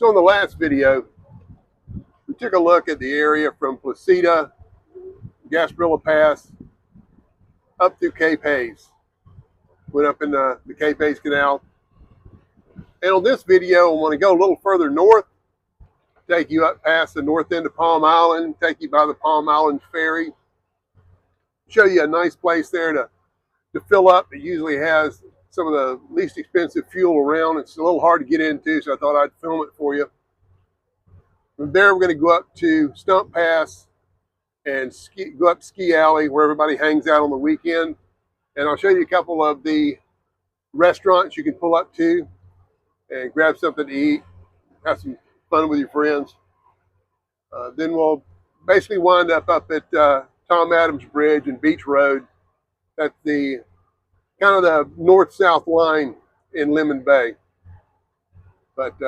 So in the last video, we took a look at the area from Placida, Gasparilla Pass, up through Cape Haze. Went up in the Cape Haze Canal. And on this video, I want to go a little further north, take you up past the north end of Palm Island, take you by the Palm Island Ferry, show you a nice place there to fill up. It usually has some of the least expensive fuel around. It's a little hard to get into, so I thought I'd film it for you. From there, we're going to go up to Stump Pass and go up Ski Alley, where everybody hangs out on the weekend. And I'll show you a couple of the restaurants you can pull up to and grab something to eat, have some fun with your friends. Then we'll basically wind up at Tom Adams Bridge and Beach Road. That's the kind of the north-south line in Lemon Bay. But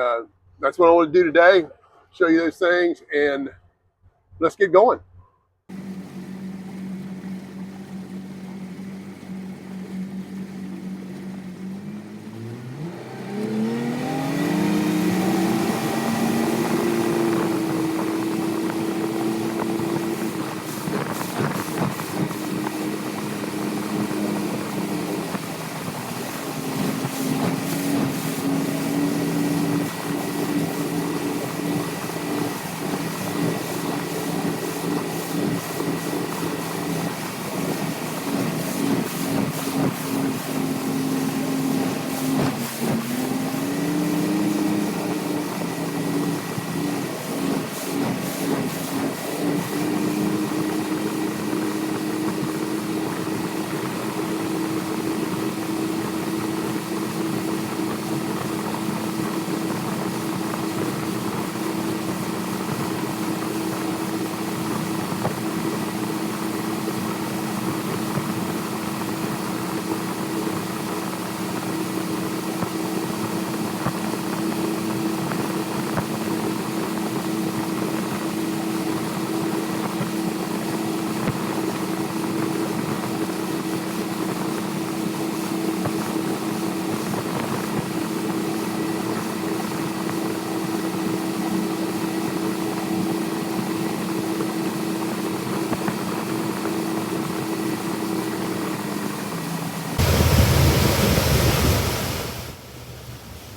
that's what I want to do today, show you those things, and let's get going.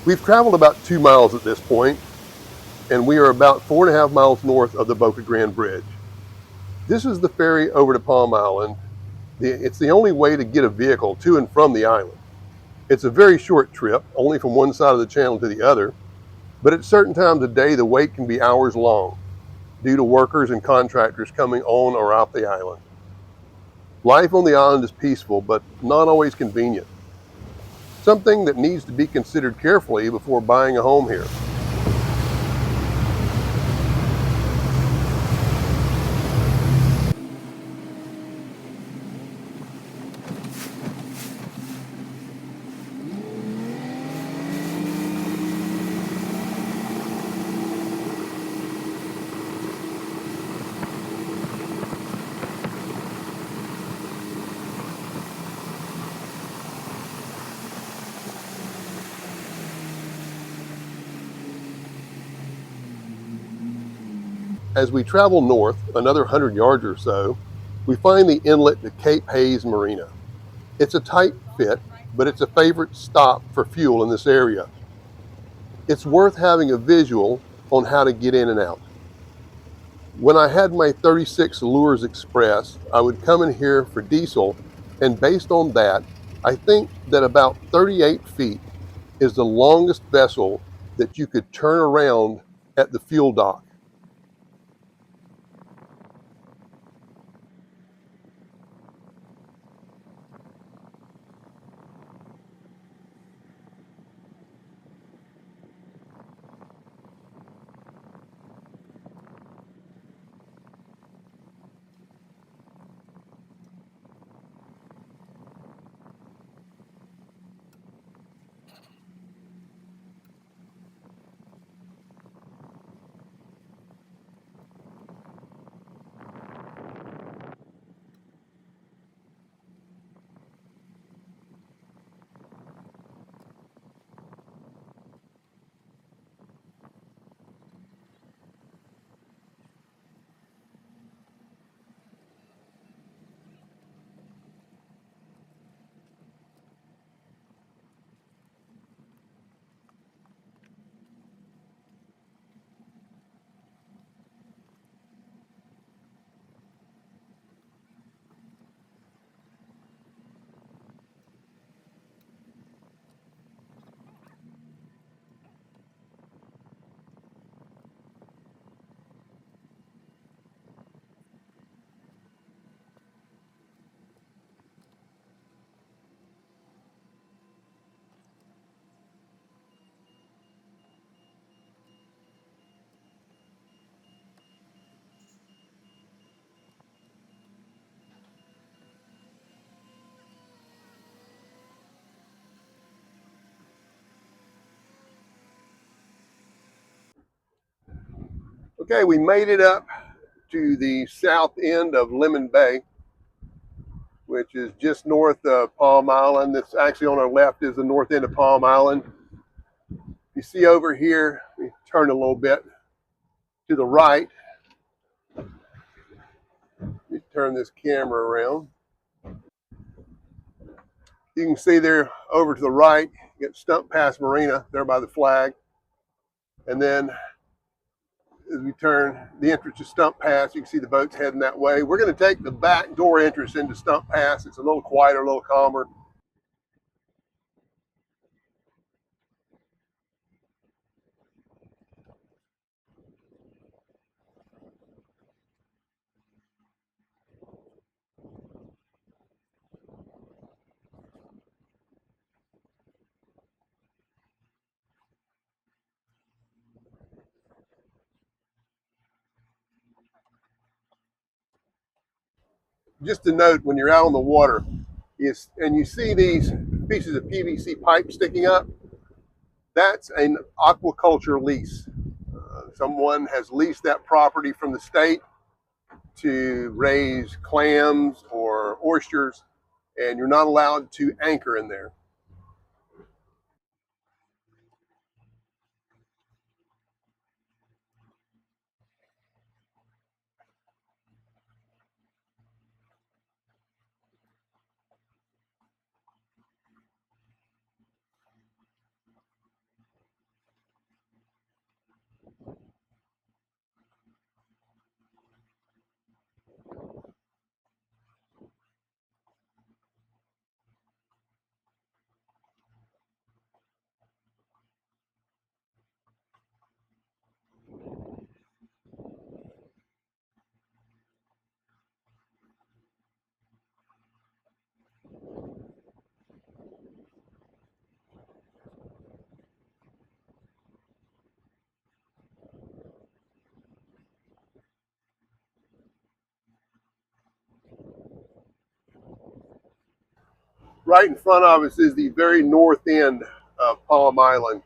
We've traveled about 2 miles at this point, and we are about 4.5 miles north of the Boca Grande Bridge. This is the ferry over to Palm Island. It's the only way to get a vehicle to and from the island. It's a very short trip, only from one side of the channel to the other, but at certain times of day the wait can be hours long due to workers and contractors coming on or off the island. Life on the island is peaceful, but not always convenient. Something that needs to be considered carefully before buying a home here. As we travel north, another 100 yards or so, we find the inlet to Cape Haze Marina. It's a tight fit, but it's a favorite stop for fuel in this area. It's worth having a visual on how to get in and out. When I had my 36 Lures Express, I would come in here for diesel, and based on that, I think that about 38 feet is the longest vessel that you could turn around at the fuel dock. Okay, we made it up to the south end of Lemon Bay, which is just north of Palm Island. That's actually on our left is the north end of Palm Island. You see over here, we turn a little bit to the right. Let me turn this camera around. You can see there over to the right, you get Stump Pass Marina there by the flag. And then as we turn the entrance to Stump Pass, you can see the boats heading that way. We're going to take the back door entrance into Stump Pass. It's a little quieter, a little calmer. Just a note, when you're out on the water, and you see these pieces of PVC pipe sticking up, that's an aquaculture lease. Someone has leased that property from the state to raise clams or oysters, and you're not allowed to anchor in there. Right in front of us is the very north end of Palm Island.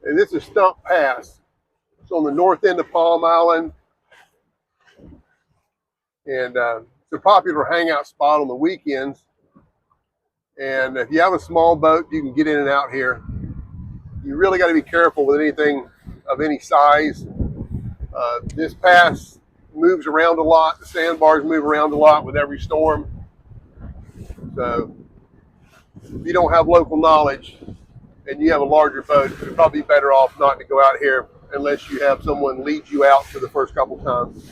And this is Stump Pass. It's on the north end of Palm Island, and it's a popular hangout spot on the weekends. And if you have a small boat, you can get in and out here. You really got to be careful with anything of any size. This pass moves around a lot. The sandbars move around a lot with every storm. So if you don't have local knowledge and you have a larger boat, you're probably better off not to go out here unless you have someone lead you out for the first couple times.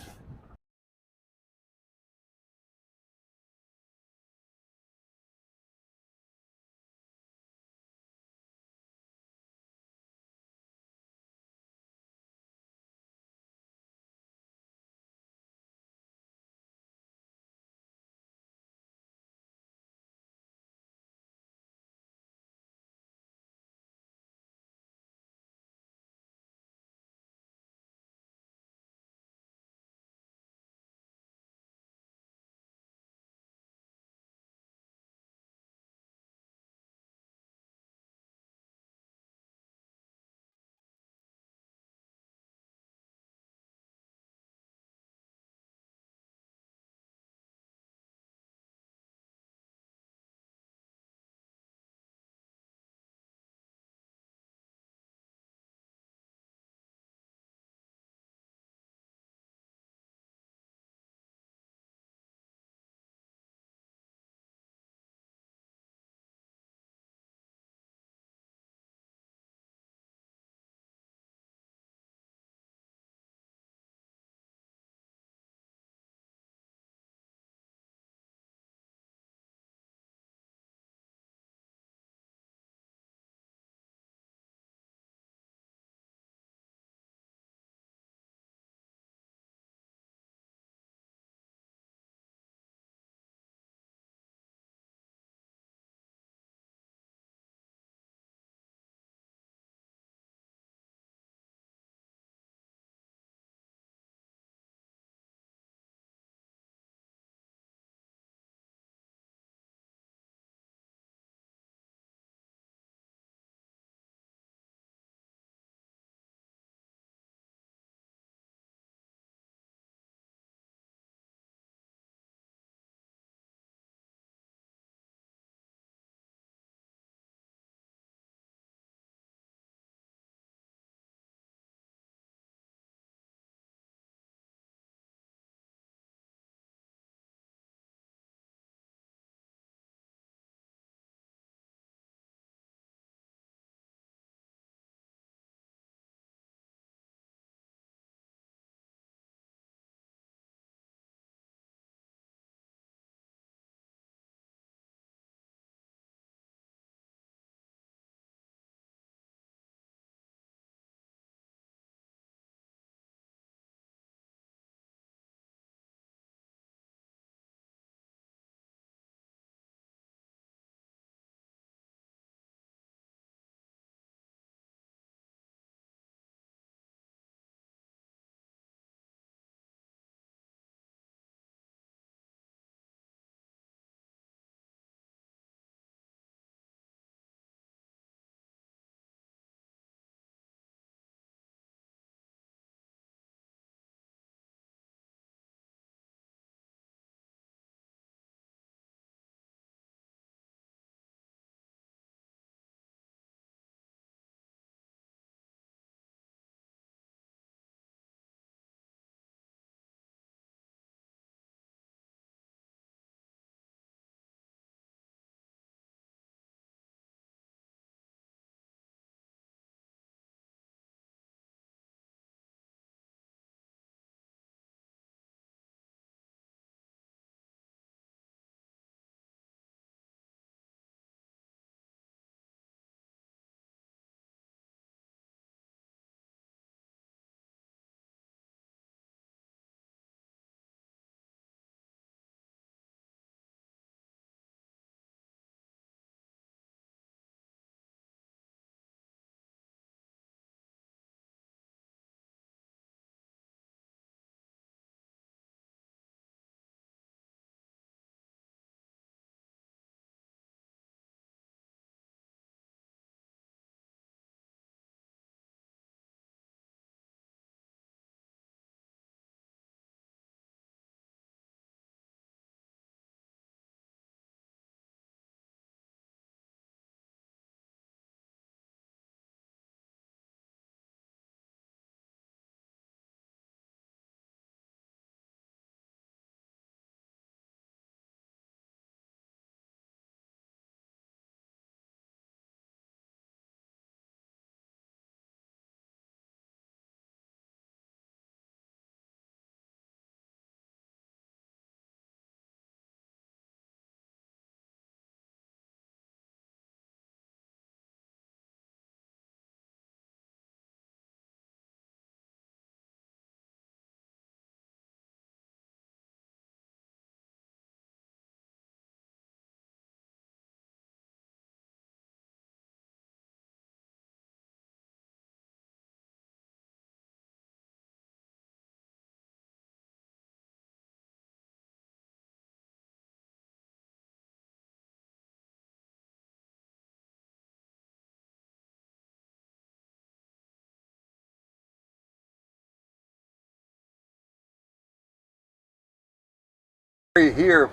Here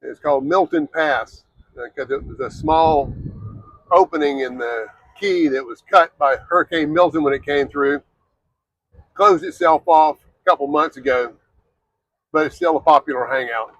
is called Milton Pass because it was a small opening in the key that was cut by Hurricane Milton when it came through. Closed itself off a couple months ago, but it's still a popular hangout.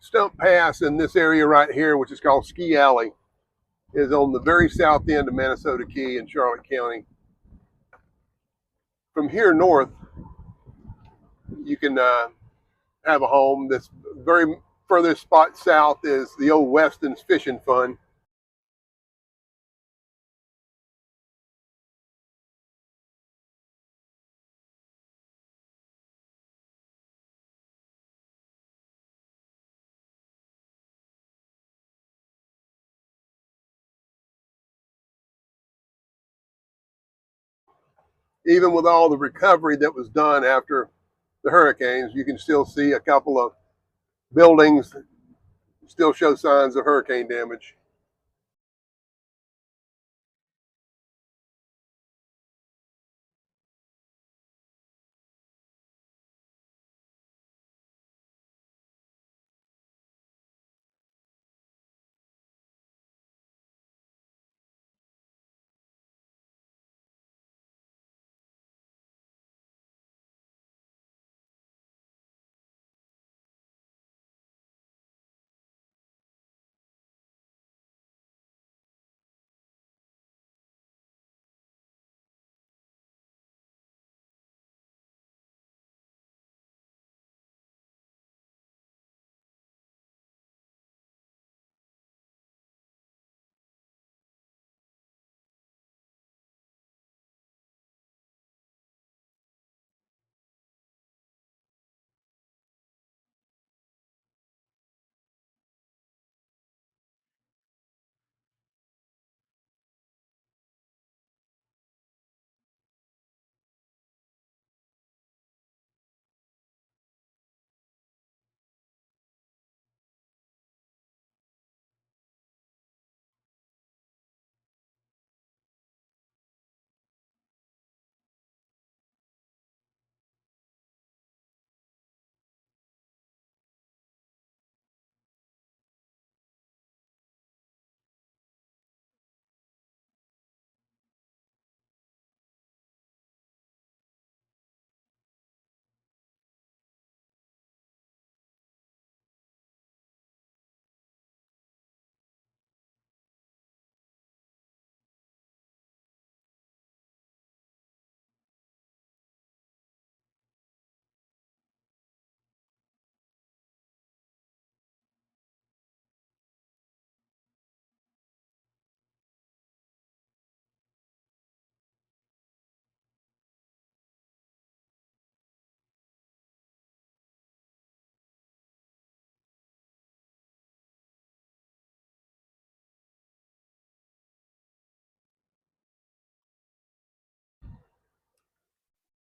Stump Pass in this area right here, which is called Ski Alley, is on the very south end of Minnesota Key in Charlotte County. From here north, you can have a home. This very furthest spot south is the old Weston's Fishing Fund. Even with all the recovery that was done after the hurricanes, you can still see a couple of buildings that still show signs of hurricane damage.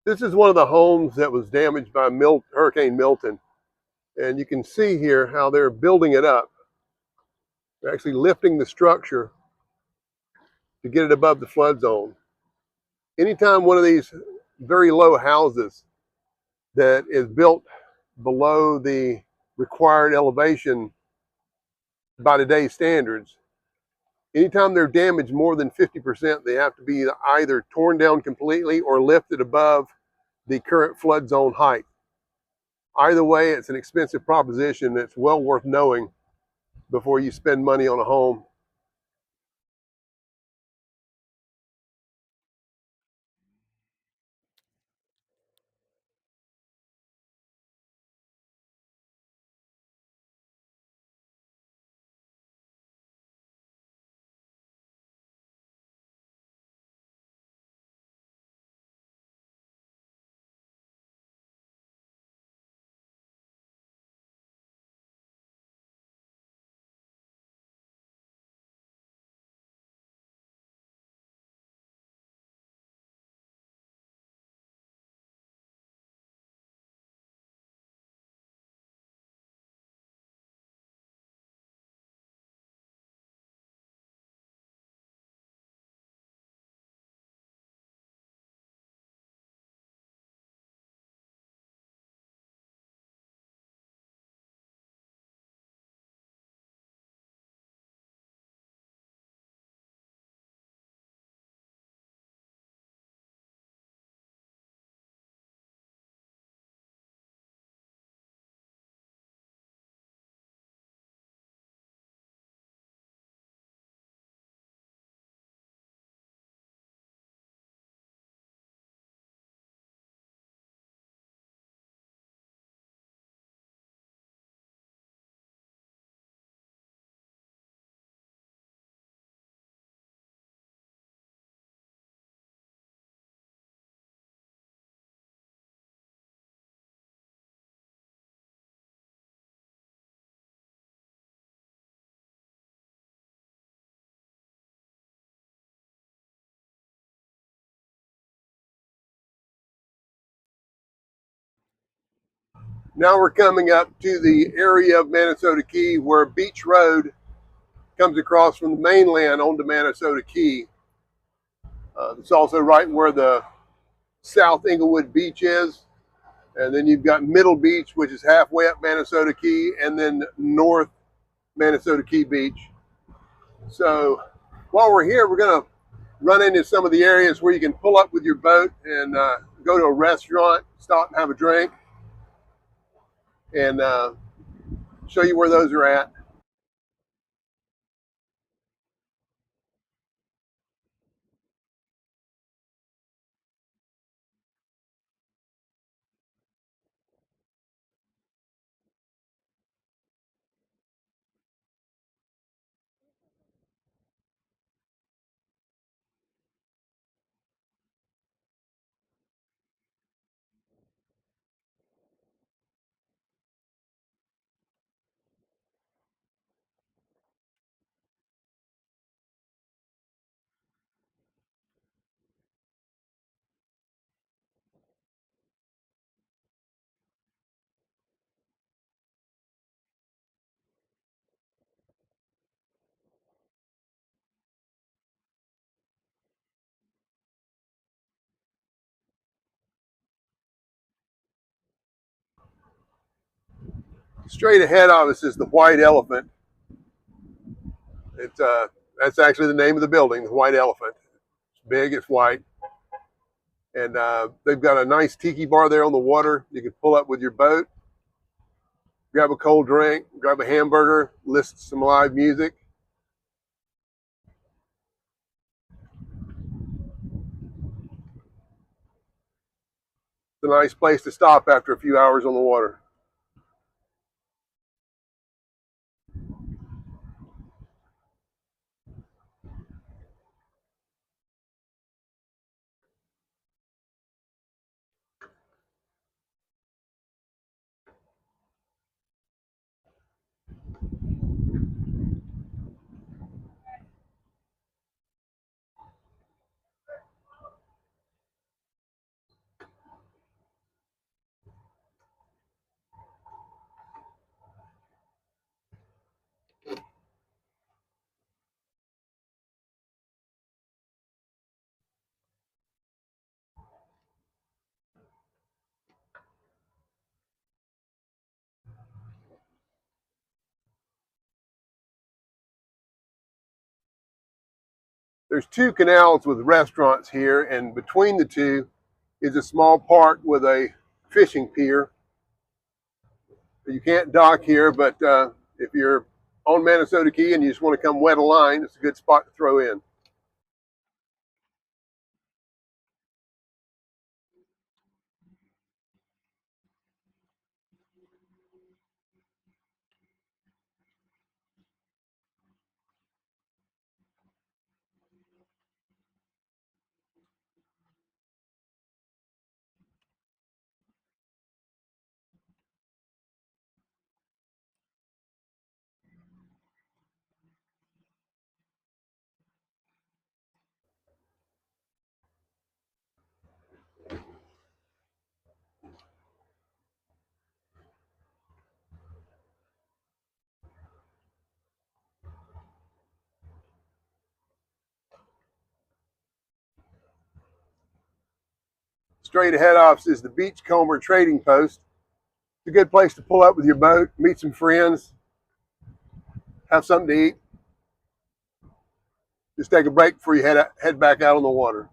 This is one of the homes that was damaged by Hurricane Milton. And you can see here how they're building it up. They're actually lifting the structure to get it above the flood zone. Anytime one of these very low houses that is built below the required elevation by today's standards, anytime they're damaged more than 50%, they have to be either torn down completely or lifted above the current flood zone height. Either way, it's an expensive proposition that's well worth knowing before you spend money on a home. Now we're coming up to the area of Manasota Key where Beach Road comes across from the mainland onto Manasota Key. It's also right where the South Englewood Beach is. And then you've got Middle Beach, which is halfway up Manasota Key, and then North Manasota Key Beach. So while we're here, we're going to run into some of the areas where you can pull up with your boat and go to a restaurant, stop and have a drink, and show you where those are at. Straight ahead of us is the White Elephant. It's that's actually the name of the building, the White Elephant. It's big, it's white, and they've got a nice tiki bar there on the water. You can pull up with your boat, grab a cold drink, grab a hamburger, listen to some live music. It's a nice place to stop after a few hours on the water. There's two canals with restaurants here, and between the two is a small park with a fishing pier. You can't dock here, but if you're on Minnesota Key and you just want to come wet a line, it's a good spot to throw in. Straight ahead of us is the Beachcomber Trading Post. It's a good place to pull up with your boat, meet some friends, have something to eat. Just take a break before you head back out on the water.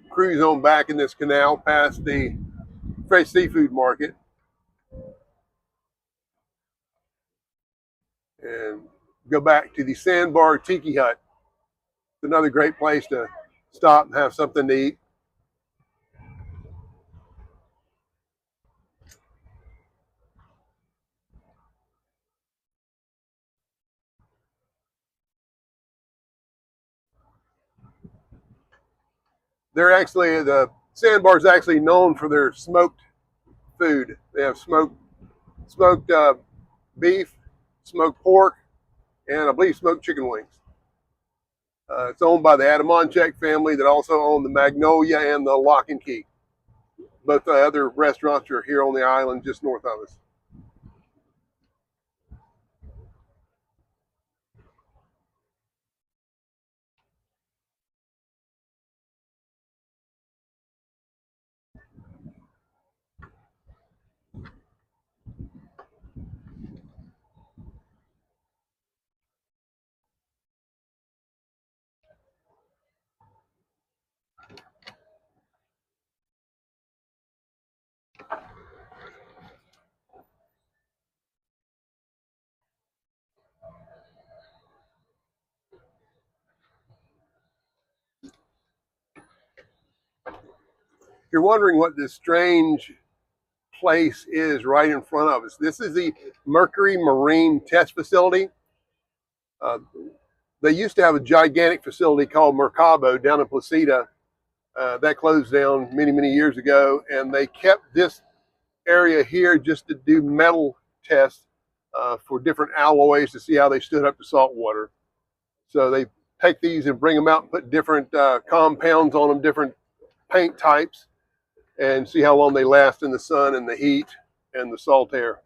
Cruise on back in this canal past the fresh seafood market and go back to the Sandbar Tiki Hut. It's another great place to stop and have something to eat. The Sandbar is actually known for their smoked food. They have smoked beef, smoked pork, and I believe smoked chicken wings. It's owned by the Adamonchek family that also own the Magnolia and the Lock and Key. Both the other restaurants are here on the island just north of us. If you're wondering what this strange place is right in front of us, this is the Mercury Marine Test Facility. Uh, they used to have a gigantic facility called Mercabo down in Placida. That closed down many, many years ago, and they kept this area here just to do metal tests for different alloys to see how they stood up to salt water. So they take these and bring them out and put different compounds on them, different paint types, and see how long they last in the sun and the heat and the salt air.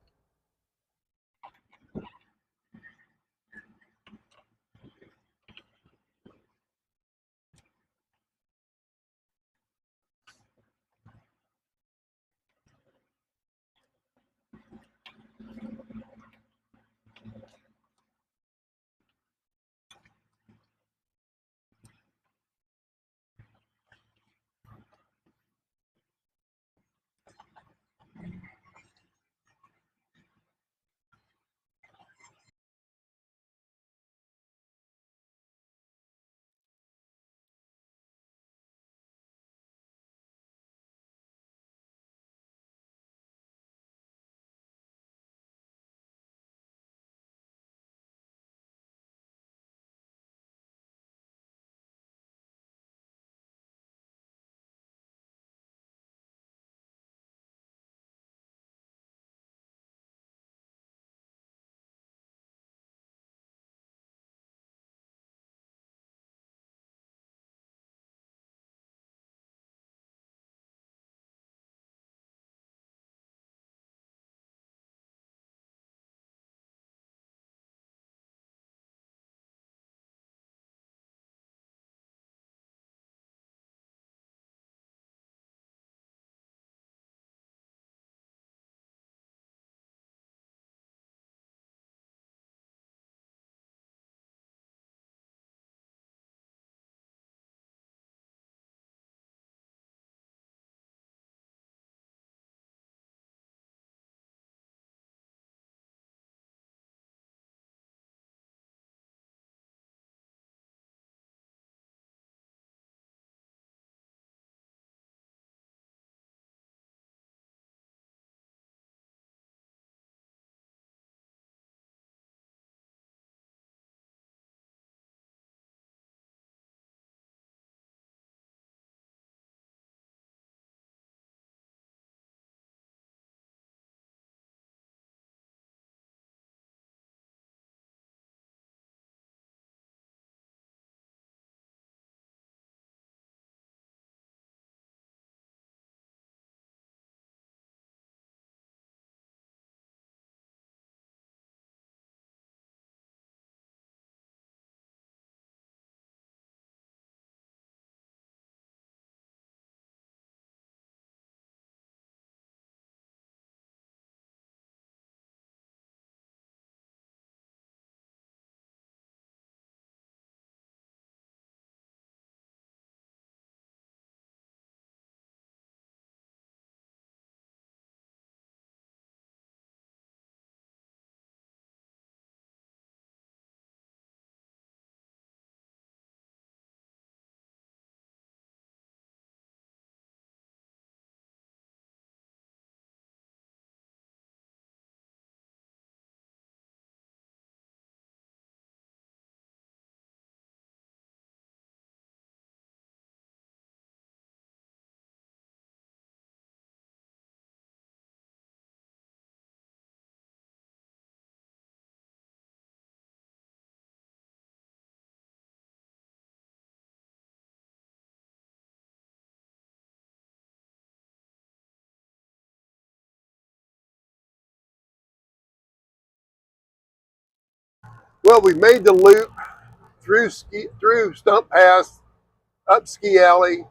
Well, we made the loop through Stump Pass, up Ski Alley.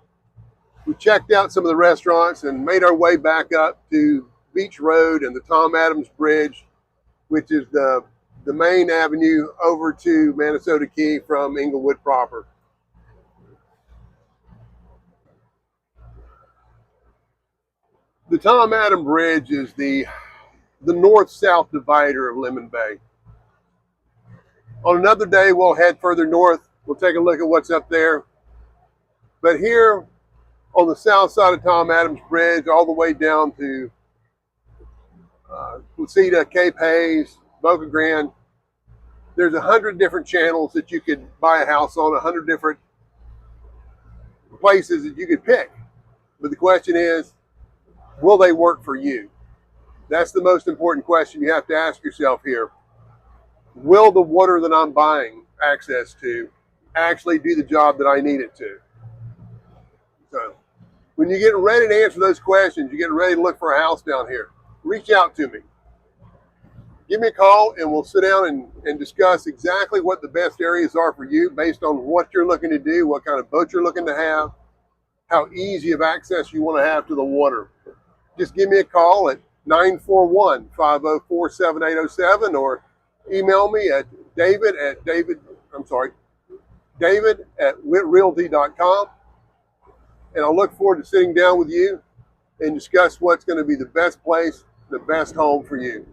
We checked out some of the restaurants and made our way back up to Beach Road and the Tom Adams Bridge, which is the main avenue over to Minnesota Key from Englewood proper. The Tom Adams Bridge is the north-south divider of Lemon Bay. On another day, we'll head further north. We'll take a look at what's up there. But here on the south side of Tom Adams Bridge, all the way down to Placida, Cape Haze, Boca, Grande, there's 100 different channels that you could buy a house on, 100 different places that you could pick. But the question is, will they work for you? That's the most important question you have to ask yourself here. Will the water that I'm buying access to actually do the job that I need it to? So when you're getting ready to answer those questions, you're getting ready to look for a house down here, reach out to me. Give me a call and we'll sit down and discuss exactly what the best areas are for you based on what you're looking to do, what kind of boat you're looking to have, how easy of access you want to have to the water. Just give me a call at 941-504-7807 or email me at David at witrealty.com, and I'll look forward to sitting down with you and discuss what's going to be the best place, the best home for you.